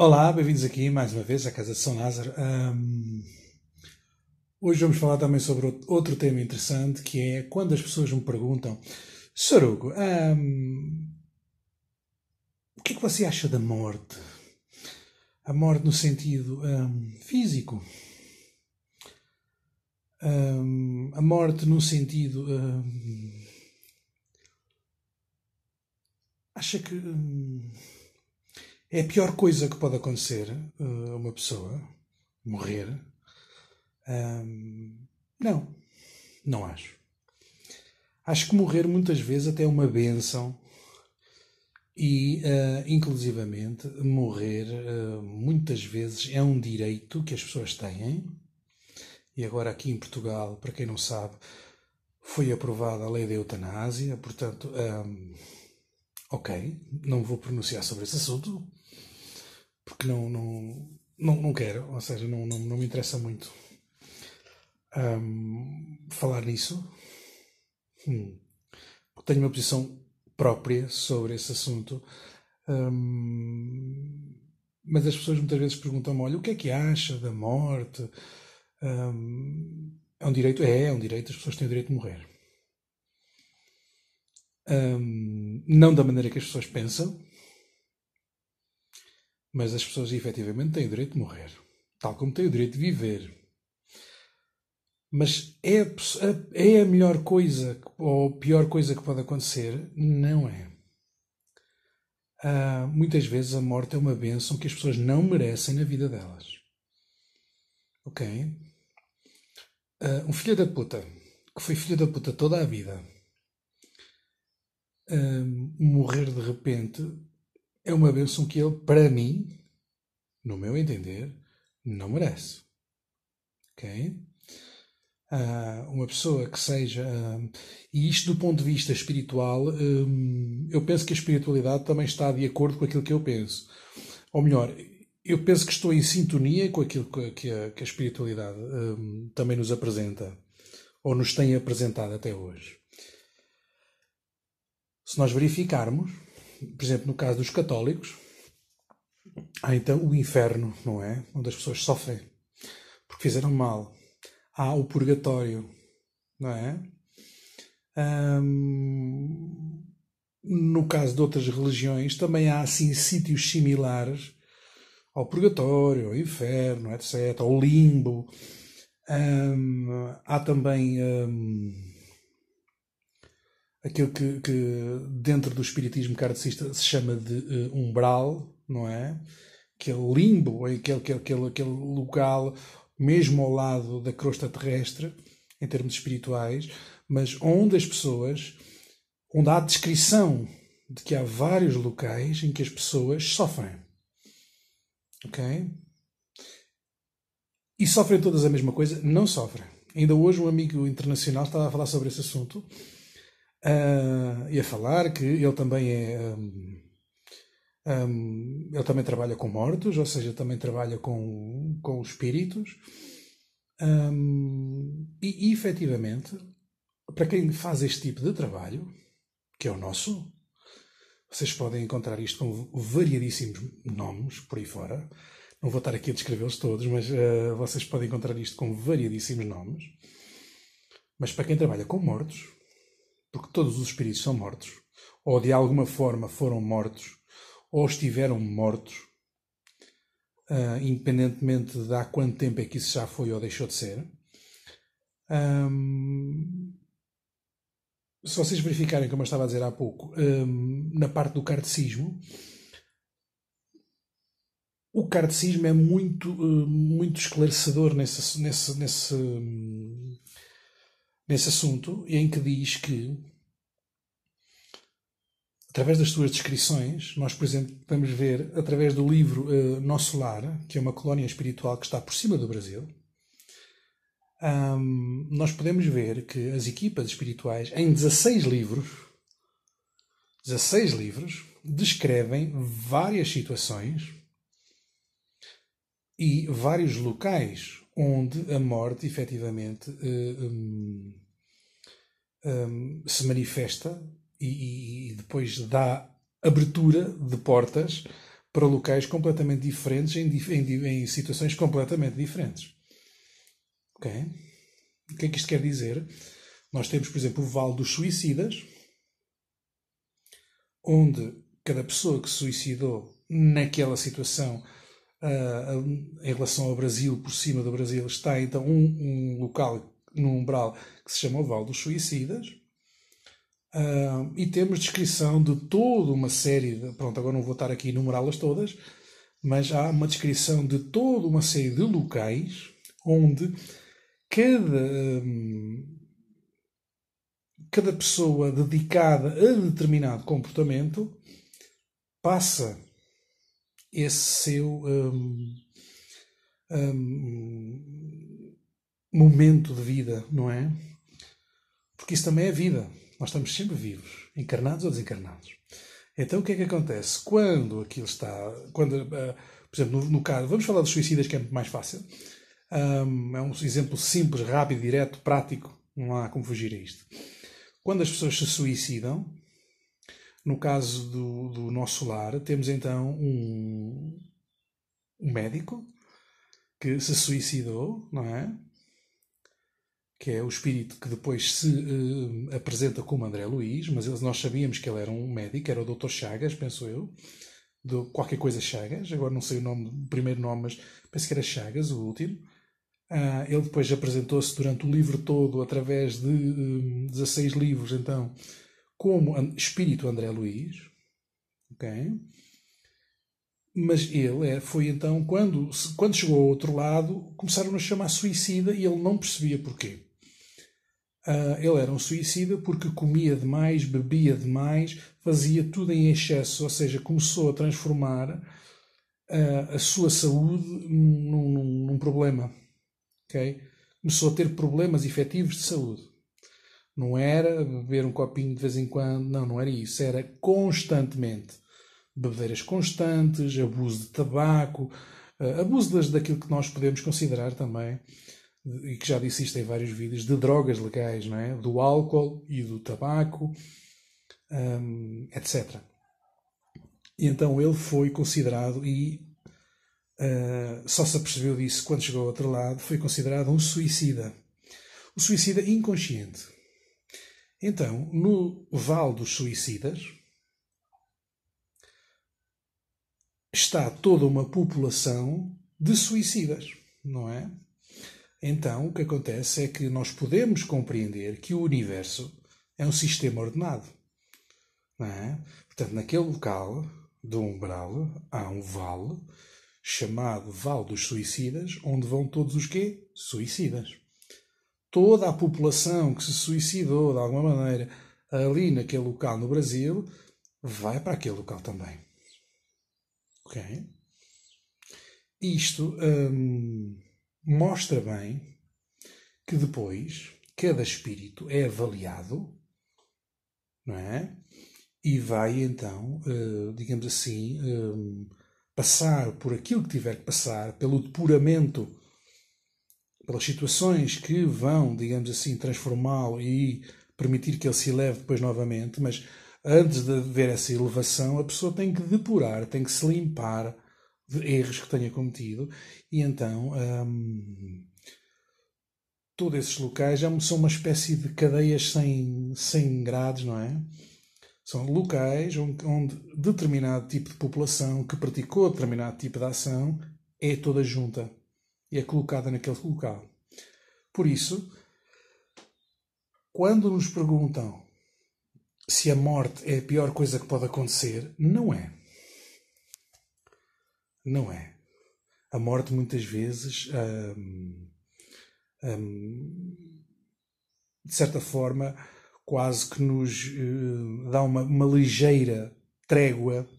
Olá, bem-vindos aqui mais uma vez à Casa de São Lázaro. Hoje vamos falar também sobre outro tema interessante, que é quando as pessoas me perguntam: Sarugo, o que é que você acha da morte? A morte no sentido físico, a morte no sentido. Acha que é a pior coisa que pode acontecer a uma pessoa? Morrer? Não, não acho. Acho que morrer muitas vezes até é uma bênção e, inclusivamente, morrer muitas vezes é um direito que as pessoas têm. E agora aqui em Portugal, para quem não sabe, foi aprovada a lei da eutanásia, portanto, ok, não vou pronunciar sobre esse assunto, porque não quero, ou seja, não me interessa muito falar nisso. Tenho uma posição própria sobre esse assunto. Mas as pessoas muitas vezes perguntam-me: olha, o que é que acha da morte? É um direito? É um direito, as pessoas têm o direito de morrer. Não da maneira que as pessoas pensam, mas as pessoas efetivamente têm o direito de morrer. Tal como têm o direito de viver. Mas é a melhor coisa ou a pior coisa que pode acontecer? Não é. Muitas vezes a morte é uma bênção que as pessoas não merecem na vida delas. Ok? Um filho da puta, que foi filho da puta toda a vida, morrer de repente é uma bênção que ele, para mim, no meu entender, não merece. Ok? Uma pessoa que seja. E isto do ponto de vista espiritual, eu penso que a espiritualidade também está de acordo com aquilo que eu penso. Ou melhor, eu penso que estou em sintonia com aquilo que a espiritualidade também nos apresenta, ou nos tem apresentado até hoje. Se nós verificarmos, por exemplo, no caso dos católicos, há então o inferno, não é? Onde as pessoas sofrem porque fizeram mal. Há o purgatório, não é? No caso de outras religiões, também há assim sítios similares ao purgatório, ao inferno, etc., ao limbo. Há também aquilo que dentro do espiritismo kardecista se chama de umbral, não é? Aquele limbo, aquele local mesmo ao lado da crosta terrestre, em termos espirituais, mas onde as pessoas, onde há descrição de que há vários locais em que as pessoas sofrem. Ok? E sofrem todas a mesma coisa? Não sofrem. Ainda hoje um amigo internacional estava a falar sobre esse assunto e a falar que ele também ele também trabalha com mortos, ou seja, também trabalha com espíritos. E efetivamente, para quem faz este tipo de trabalho, que é o nosso, vocês podem encontrar isto com variadíssimos nomes por aí fora. Não vou estar aqui a descrevê-los todos, mas vocês podem encontrar isto com variadíssimos nomes. Mas para quem trabalha com mortos, porque todos os espíritos são mortos, ou de alguma forma foram mortos, ou estiveram mortos, independentemente de há quanto tempo é que isso já foi ou deixou de ser. Se vocês verificarem, como eu estava a dizer há pouco, na parte do kardecismo, o kardecismo é muito esclarecedor nesse assunto, em que diz que, através das suas descrições, nós, por exemplo, podemos ver, através do livro Nosso Lar, que é uma colónia espiritual que está por cima do Brasil, nós podemos ver que as equipas espirituais, em 16 livros, descrevem várias situações e vários locais onde a morte efetivamente se manifesta e depois dá abertura de portas para locais completamente diferentes, em situações completamente diferentes. Ok? O que é que isto quer dizer? Nós temos, por exemplo, o Vale dos Suicidas, onde cada pessoa que se suicidou naquela situação, em relação ao Brasil, por cima do Brasil, está então um local no umbral que se chama o Vale dos Suicidas. E temos descrição de toda uma série de... Pronto, agora não vou estar aqui a enumerá-las todas, mas há uma descrição de toda uma série de locais onde cada pessoa dedicada a determinado comportamento passa esse seu momento de vida, não é? Porque isso também é vida. Nós estamos sempre vivos, encarnados ou desencarnados. Então o que é que acontece? Quando aquilo está... por exemplo, no caso... Vamos falar dos suicidas, que é muito mais fácil. É um exemplo simples, rápido, direto, prático. Não há como fugir a isto. Quando as pessoas se suicidam, no caso do nosso lar, temos então um médico que se suicidou, não é? Que é o espírito que depois se apresenta como André Luís, mas nós sabíamos que ele era um médico, era o Dr. Chagas, penso eu, de qualquer coisa Chagas, agora não sei o primeiro nome, mas penso que era Chagas, o último. Ele depois apresentou-se durante o livro todo, através de 16 livros, então, como espírito André Luís, ok? Mas ele foi então, quando chegou ao outro lado, começaram a chamar suicida e ele não percebia porquê. Ele era um suicida porque comia demais, bebia demais, fazia tudo em excesso, ou seja, começou a transformar a sua saúde num problema. Okay? Começou a ter problemas efetivos de saúde. Não era beber um copinho de vez em quando, não era isso. Era constantemente. Bebedeiras constantes, abuso de tabaco, abuso daquilo que nós podemos considerar também, e que já disse isto em vários vídeos, de drogas legais, não é? Do álcool e do tabaco, etc. E então ele foi considerado, e só se apercebeu disso quando chegou ao outro lado, foi considerado um suicida. Um suicida inconsciente. Então, no Vale dos Suicidas, está toda uma população de suicidas, não é? Então, o que acontece é que nós podemos compreender que o universo é um sistema ordenado, não é? Portanto, naquele local do umbral há um vale chamado Vale dos Suicidas, onde vão todos os quê? Suicidas. Toda a população que se suicidou de alguma maneira ali naquele local no Brasil vai para aquele local também. Ok? Isto mostra bem que depois cada espírito é avaliado, não é? E vai então, digamos assim, passar por aquilo que tiver que passar, pelo depuramento, pelas situações que vão, digamos assim, transformá-lo e permitir que ele se eleve depois novamente, mas antes de haver essa elevação, a pessoa tem que depurar, tem que se limpar de erros que tenha cometido, e então todos esses locais já são uma espécie de cadeias sem grades, não é? São locais onde determinado tipo de população que praticou determinado tipo de ação é toda junta e é colocada naquele local. Por isso, quando nos perguntam se a morte é a pior coisa que pode acontecer, não é. Não é. A morte muitas vezes, de certa forma, quase que nos dá uma ligeira trégua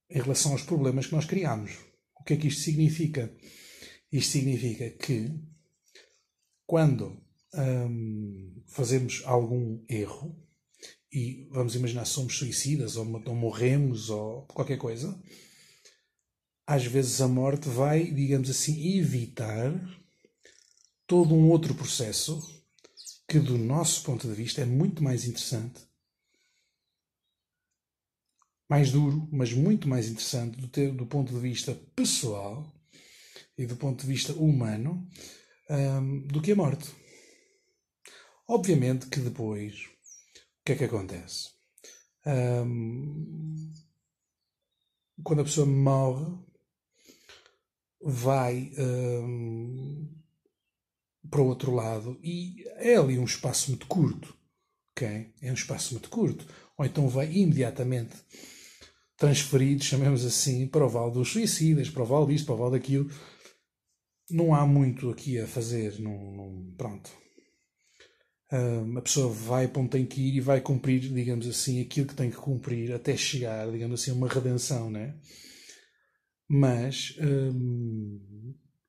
em relação aos problemas que nós criamos. O que é que isto significa? Isto significa que quando fazemos algum erro, e vamos imaginar se somos suicidas ou morremos ou qualquer coisa, às vezes a morte vai, digamos assim, evitar todo um outro processo que, do nosso ponto de vista, é muito mais interessante, mais duro, mas muito mais interessante do ponto de vista pessoal e do ponto de vista humano do que a morte. Obviamente que depois, o que é que acontece? Quando a pessoa morre, vai para o outro lado e é ali um espaço muito curto, ok? É um espaço muito curto. Ou então vai imediatamente transferido, chamemos assim, para o vale dos suicidas, para o vale disto, para o vale daquilo. Não há muito aqui a fazer, pronto. A pessoa vai para onde tem que ir e vai cumprir, digamos assim, aquilo que tem que cumprir até chegar, digamos assim, a uma redenção, né? Mas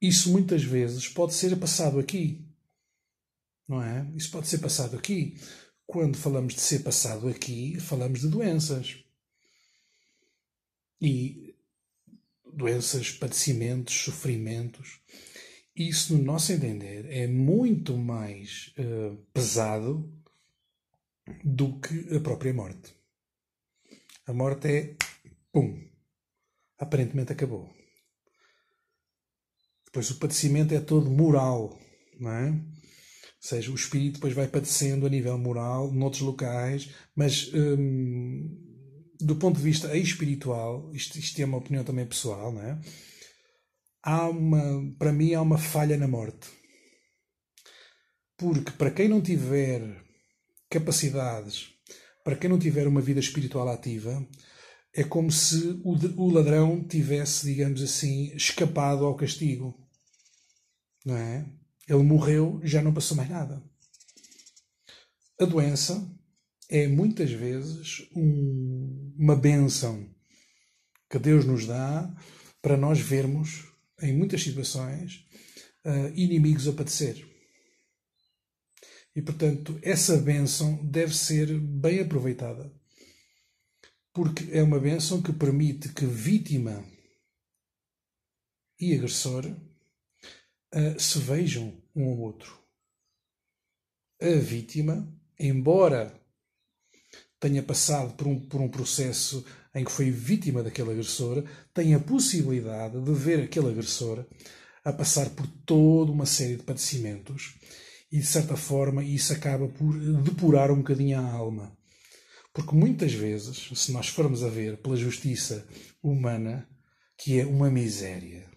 isso muitas vezes pode ser passado aqui, não é? Isso pode ser passado aqui. Quando falamos de ser passado aqui, falamos de doenças. E doenças, padecimentos, sofrimentos. Isso, no nosso entender, é muito mais pesado do que a própria morte. A morte é, pum, aparentemente acabou. Depois o padecimento é todo moral, não é? Ou seja, o espírito depois vai padecendo a nível moral, noutros locais, mas do ponto de vista espiritual, isto é uma opinião também pessoal, não é? Para mim, há uma falha na morte. Porque para quem não tiver capacidades, para quem não tiver uma vida espiritual ativa, é como se o ladrão tivesse, digamos assim, escapado ao castigo. Não é? Ele morreu, já não passou mais nada. A doença é muitas vezes uma bênção que Deus nos dá para nós vermos, em muitas situações, inimigos a padecer. E, portanto, essa bênção deve ser bem aproveitada. Porque é uma bênção que permite que vítima e agressor se vejam um ao outro. A vítima, embora tenha passado por um processo em que foi vítima daquele agressor, tem a possibilidade de ver aquele agressor a passar por toda uma série de padecimentos e, de certa forma, isso acaba por depurar um bocadinho a alma. Porque muitas vezes, se nós formos a ver pela justiça humana, que é uma miséria,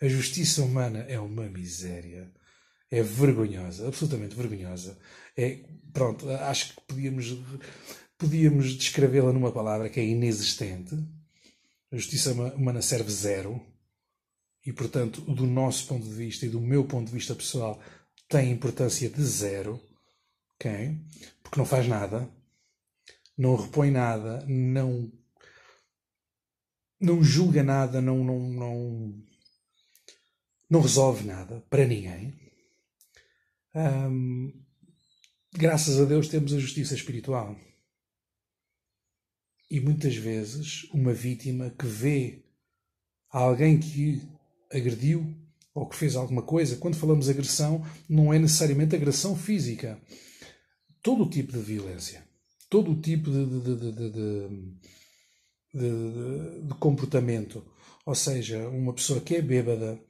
a justiça humana é uma miséria, é vergonhosa, absolutamente vergonhosa. Pronto, acho que podíamos descrevê-la numa palavra que é inexistente. A justiça humana serve zero e, portanto, do nosso ponto de vista e do meu ponto de vista pessoal, tem importância de zero, ok? Porque não faz nada, não repõe nada, não julga nada, não resolve nada para ninguém. Graças a Deus temos a justiça espiritual. E muitas vezes uma vítima que vê alguém que agrediu ou que fez alguma coisa, quando falamos de agressão, não é necessariamente agressão física. Todo o tipo de violência, todo o tipo de comportamento. Ou seja, uma pessoa que é bêbada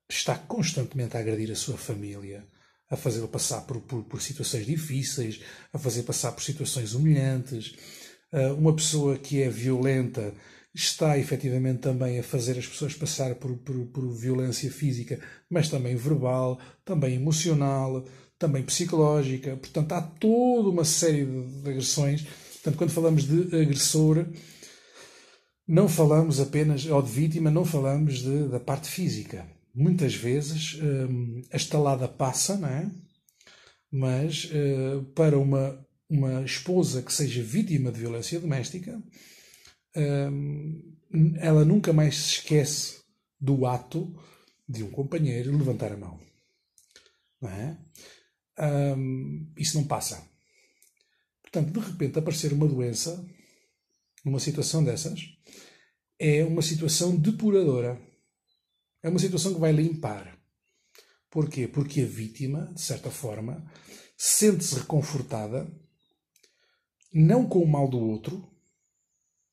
está constantemente a agredir a sua família, a fazê-lo passar por situações difíceis, a fazer passar por situações humilhantes. Uma pessoa que é violenta está efetivamente também a fazer as pessoas passar por violência física, mas também verbal, também emocional, também psicológica. Portanto, há toda uma série de agressões. Portanto, quando falamos de agressor, não falamos apenas, ou de vítima, não falamos da parte física. Muitas vezes a estalada passa, não é? Mas para uma esposa que seja vítima de violência doméstica, ela nunca mais se esquece do ato de um companheiro levantar a mão. Não é? Isso não passa. Portanto, de repente aparecer uma doença, numa situação dessas, é uma situação depuradora. É uma situação que vai limpar. Porquê? Porque a vítima, de certa forma, sente-se reconfortada, não com o mal do outro,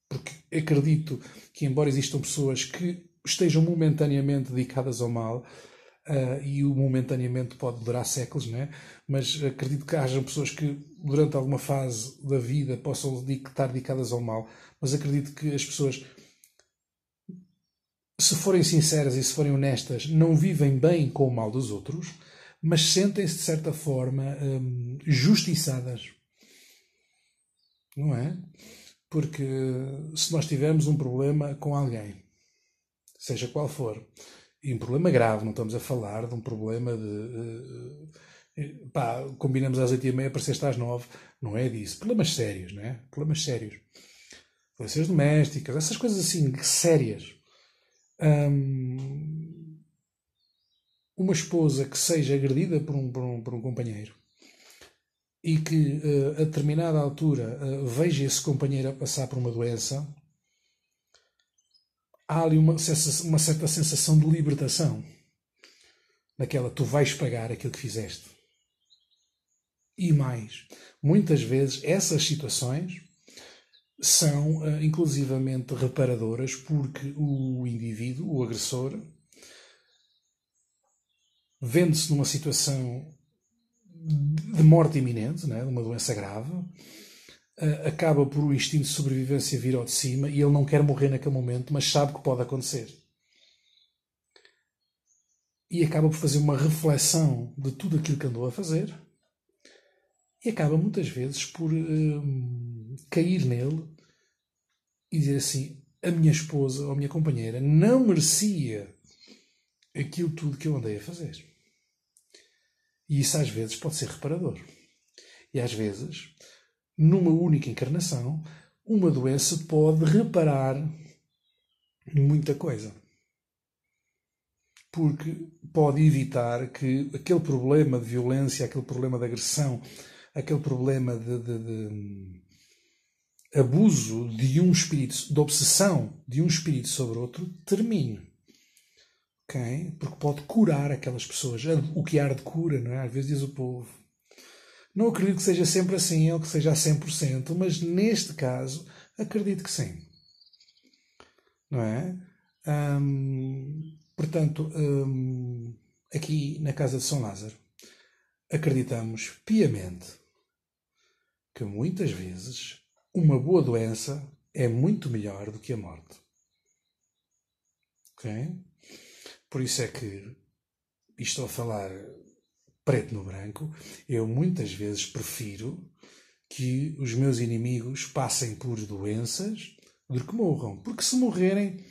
Porque acredito que, embora existam pessoas que estejam momentaneamente dedicadas ao mal, e o momentaneamente pode durar séculos, não é? Mas acredito que hajam pessoas que, durante alguma fase da vida, possam estar dedicadas ao mal. Mas acredito que as pessoas, se forem sinceras e se forem honestas, não vivem bem com o mal dos outros, mas sentem-se, de certa forma, justiçadas. Não é? Porque se nós tivermos um problema com alguém, seja qual for, e um problema grave, não estamos a falar de um problema de pá, combinamos às 8h30, apareceste às 9, não é disso. Problemas sérios, não é? Problemas sérios. Violências domésticas, essas coisas assim, sérias. Uma esposa que seja agredida por um companheiro e que a determinada altura veja esse companheiro a passar por uma doença, há ali uma certa sensação de libertação. Naquela, tu vais pagar aquilo que fizeste. E mais, muitas vezes essas situações são inclusivamente reparadoras porque o indivíduo, o agressor, vendo-se numa situação de morte iminente, né, de uma doença grave, acaba por o instinto de sobrevivência vir ao de cima e ele não quer morrer naquele momento, mas sabe que pode acontecer. E acaba por fazer uma reflexão de tudo aquilo que andou a fazer e acaba muitas vezes por cair nele e dizer assim, a minha esposa ou a minha companheira não merecia aquilo tudo que eu andei a fazer. E isso às vezes pode ser reparador. E às vezes, numa única encarnação, uma doença pode reparar muita coisa. Porque pode evitar que aquele problema de violência, aquele problema de agressão, aquele problema de abuso de um espírito, de obsessão de um espírito sobre outro, termine. Okay? Porque pode curar aquelas pessoas. O que há de cura, não é? Às vezes diz o povo. Não acredito que seja sempre assim, ou que seja a 100%, mas neste caso acredito que sim. Não é? Portanto, aqui na Casa de São Lázaro, acreditamos piamente que muitas vezes uma boa doença é muito melhor do que a morte. Ok? Por isso é que, e estou a falar preto no branco, eu muitas vezes prefiro que os meus inimigos passem por doenças do que morram. Porque se morrerem,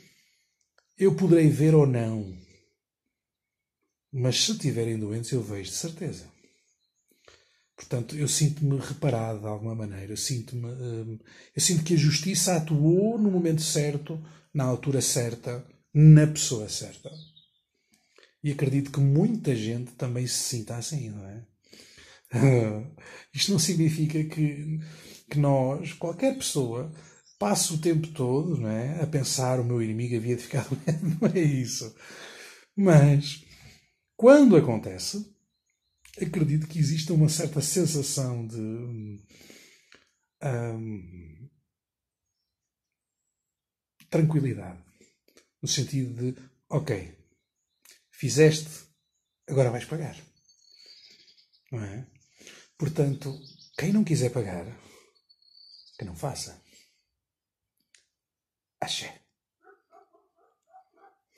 eu poderei ver ou não. Mas se estiverem doentes, eu vejo de certeza. Portanto, eu sinto-me reparado de alguma maneira. Eu sinto que a justiça atuou no momento certo, na altura certa, na pessoa certa. E acredito que muita gente também se sinta assim, não é? Isto não significa que nós, qualquer pessoa, passe o tempo todo, não é, a pensar o meu inimigo havia de ficar doente. Não é isso. Mas, quando acontece, acredito que existe uma certa sensação de tranquilidade. No sentido de, ok, fizeste, agora vais pagar. Não é? Portanto, quem não quiser pagar, que não faça. Axé.